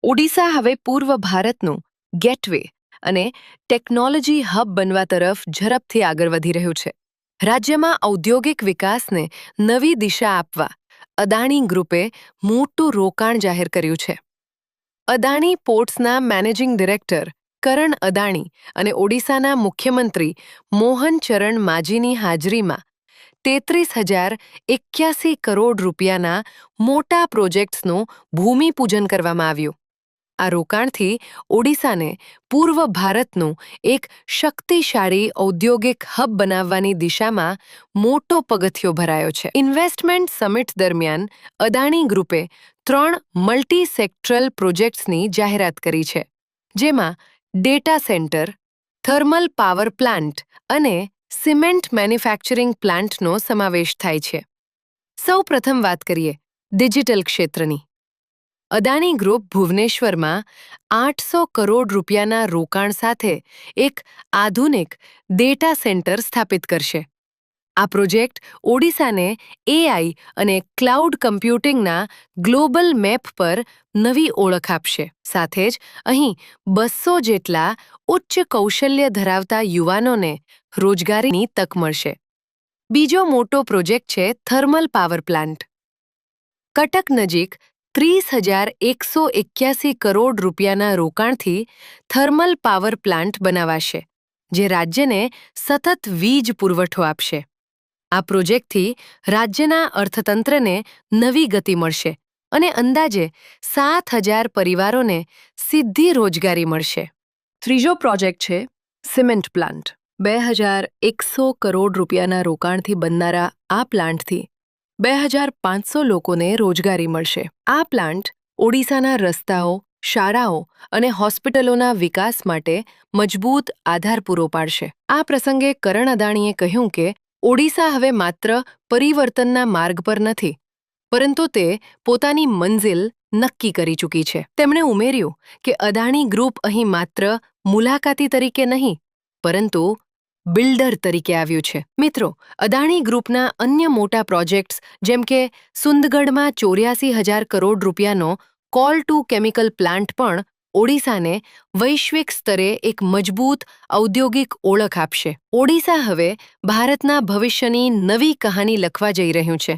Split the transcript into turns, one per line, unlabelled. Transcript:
ઓડિશા હવે પૂર્વ ભારતનું ગેટવે અને ટેકનોલોજી હબ બનવા તરફ ઝડપથી આગળ વધી રહ્યું છે. રાજ્યમાં ઔદ્યોગિક વિકાસને નવી દિશા આપવા અદાણી ગ્રુપે મોટું રોકાણ જાહેર કર્યું છે. અદાણી પોર્ટ્સના મેનેજિંગ ડિરેક્ટર કરણ અદાણી અને ઓડિશાના મુખ્યમંત્રી મોહન ચરણ માઝીની હાજરીમાં 33,081 કરોડ રૂપિયાના મોટા પ્રોજેક્ટ્સનું ભૂમિપૂજન કરવામાં આવ્યું. આ રોકાણથી ઓડિશાને પૂર્વ ભારતનું એક શક્તિશાળી ઔદ્યોગિક હબ બનાવવાની દિશામાં મોટો પગથિયો ભરાયો છે. ઇન્વેસ્ટમેન્ટ સમિટ દરમિયાન અદાણી ગ્રુપે 3 મલ્ટી સેક્ટરલ પ્રોજેક્ટ્સની જાહેરાત કરી છે, જેમાં data centre, thermal power plant અને સિમેન્ટ મેન્યુફેક્ચરિંગ પ્લાન્ટનો સમાવેશ થાય છે. સૌ પ્રથમ વાત કરીએ ડિજિટલ ક્ષેત્રની. અદાણી ગ્રુપ ભુવનેશ્વરમાં 800 કરોડ રૂપિયાના રોકાણ સાથે એક આધુનિક ડેટા સેન્ટર સ્થાપિત કરશે. આ પ્રોજેક્ટ ઓડિશાને એઆઈ અને ક્લાઉડ કમ્પ્યુટિંગના ગ્લોબલ મેપ પર નવી ઓળખ આપશે. સાથે જ અહીં 200 જેટલા ઉચ્ચ કૌશલ્ય ધરાવતા યુવાનોને રોજગારીની તક મળશે. બીજો મોટો પ્રોજેક્ટ છે થર્મલ પાવર પ્લાન્ટ. કટક નજીક 30,181 કરોડ રૂપિયાના રોકાણથી થર્મલ પાવર પ્લાન્ટ બનાવાશે, જે રાજ્યને સતત વીજ પુરવઠો આપશે. આ પ્રોજેક્ટથી રાજ્યના અર્થતંત્રને નવી ગતિ મળશે અને અંદાજે 7,000 પરિવારોને સીધી રોજગારી મળશે. ત્રીજો પ્રોજેક્ટ છે સિમેન્ટ પ્લાન્ટ. 2,100 કરોડ રૂપિયાના રોકાણથી બનનારા આ પ્લાન્ટથી 2,500 લોકોને રોજગારી મળશે. આ પ્લાન્ટ ઓડિશાના રસ્તાઓ, શાળાઓ અને હોસ્પિટલોના વિકાસ માટે મજબૂત આધાર પૂરો પાડશે. આ પ્રસંગે કરણ અદાણીએ કહ્યું કે ઓડિશા હવે માત્ર પરિવર્તનના માર્ગ પર નથી, પરંતુ તે પોતાની મંઝિલ નક્કી કરી ચૂકી છે. તેમણે ઉમેર્યું કે અદાણી ગ્રુપ અહીં માત્ર મુલાકાતી તરીકે નહીં, પરંતુ બિલ્ડર તરીકે આવ્યું છે. મિત્રો, અદાણી ગ્રુપના અન્ય મોટા પ્રોજેક્ટ્સ જેમ કે સુંદગઢમાં 84,000 કરોડ રૂપિયાનો કોલ ટુ કેમિકલ પ્લાન્ટ પણ ઓડિશાને વૈશ્વિક સ્તરે એક મજબૂત ઔદ્યોગિક ઓળખ આપશે. ઓડિશા હવે ભારતના ભવિષ્યની નવી કહાની લખવા જઈ રહ્યું છે.